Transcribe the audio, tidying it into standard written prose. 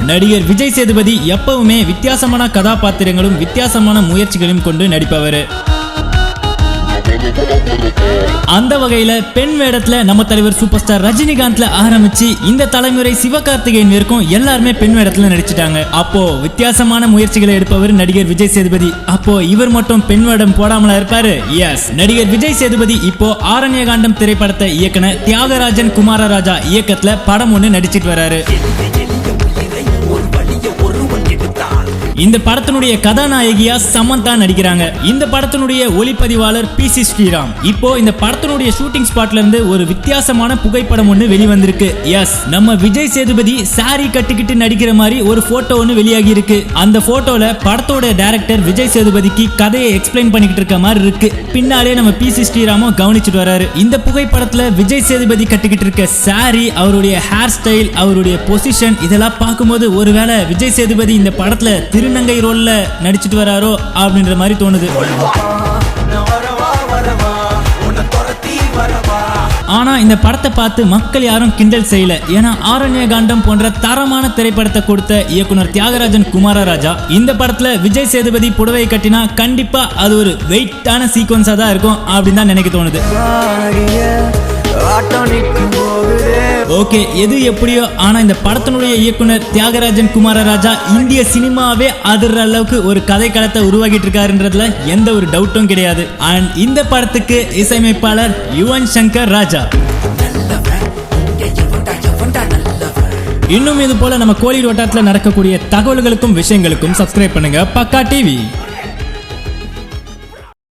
நடிகர் விஜய் சேதுபதி எப்பவுமே வித்தியாசமான கதாபாத்திரங்களும் வித்தியாசமான முயற்சிகளையும் கொண்டு நடிப்பவர். அந்த வகையில பெண் வேடத்துல நம்ம தலைவர் சூப்பர் ஸ்டார் ரஜினிகாந்த்ல ஆரம்பிச்சு இந்த தலைமுறை சிவகார்த்திகேயன் வரைக்கும் எல்லாருமே பெண் வேடத்துல நடிச்சிட்டாங்க. அப்போ வித்தியாசமான முயற்சிகளை எடுப்பவர் நடிகர் விஜய் சேதுபதி. அப்போ இவர் மட்டும் பெண் வேடம் போடாமலா இருப்பாரு? எஸ், நடிகர் விஜய் சேதுபதி இப்போ ஆரண்யகாண்டம் திரைப்படத்தை இயக்குன தியாகராஜன் குமாரராஜா இயக்கத்துல படம் ஒண்ணு நடிச்சிட்டு வராரு. இந்த படத்தினுடைய கதாநாயகியா சமந்தா நடிக்கிறாங்க. இந்த படத்தினுடைய ஒளிப்பதிவாளர் PC ஸ்ரீராம். இப்போ இந்த படத்தினுடைய ஷூட்டிங் ஸ்பாட்ல இருந்து ஒரு வித்தியாசமான புகைப்படம் ஒண்ணு வெளிவந்திருக்கு. எஸ், நம்ம விஜய் சேதுபதி சாரி கட்டிக்கிட்டு நடிக்கிற மாதிரி ஒரு போட்டோ ஒண்ணு வெளியாகி இருக்கு. அந்த போட்டோல படத்தோட டைரக்டர் விஜய் சேதுபதிக்கு கதையை எக்ஸ்பிளைன் பண்ணிக்கிட்டு இருக்க மாதிரி இருக்கு. பின்னாலே நம்ம PC ஸ்ரீராமும் கவனிச்சுட்டு வராரு. இந்த புகைப்படத்துல விஜய் சேதுபதி கட்டிக்கிட்டு இருக்க சாரி, அவருடைய ஹேர் ஸ்டைல், அவருடைய பொசிஷன் இதெல்லாம் பார்க்கும்போது ஒருவேளை விஜய் சேதுபதி இந்த படத்துல திருநங்கை ரோல்ல நடிச்சிட்டு வராரோ அப்படின்ற மாதிரி தோணுது. ஆனா இந்த படத்தை பார்த்து மக்கள் யாரும் கிண்டல் செய்யல. ஏன்னா ஆரண்யகாண்டம் போன்ற தரமான திரைப்படத்தை கொடுத்த இயக்குனர் தியாகராஜன் குமாரராஜா இந்த படத்துல விஜய் சேதுபதி புடவை கட்டினா கண்டிப்பா அது ஒரு வெயிட்டான சீக்வன்ஸா தான் இருக்கும் அப்படின்னு தான் நினைக்க தோணுது. ஓகே, எது எப்படியோ, ஆனா இந்த படத்தினுடைய இயக்குனர் தியாகராஜன் குமாரராஜா இந்திய சினிமாவே அதிர்ற அளவுக்கு ஒரு கதை களத்தை உருவாக்கிட்டு இருக்காருன்றதுல எந்த ஒரு டவுட்டும் கிடையாது. அண்ட் இந்த படத்துக்கு இசையமைப்பாளர் யுவன் சங்கர் ராஜா. இன்னும் இது போல நம்ம கோலிவுட் வட்டாரத்தில் நடக்கக்கூடிய தகவல்களுக்கும் விஷயங்களுக்கும் சப்ஸ்கிரைப் பண்ணுங்க பக்கா டிவி.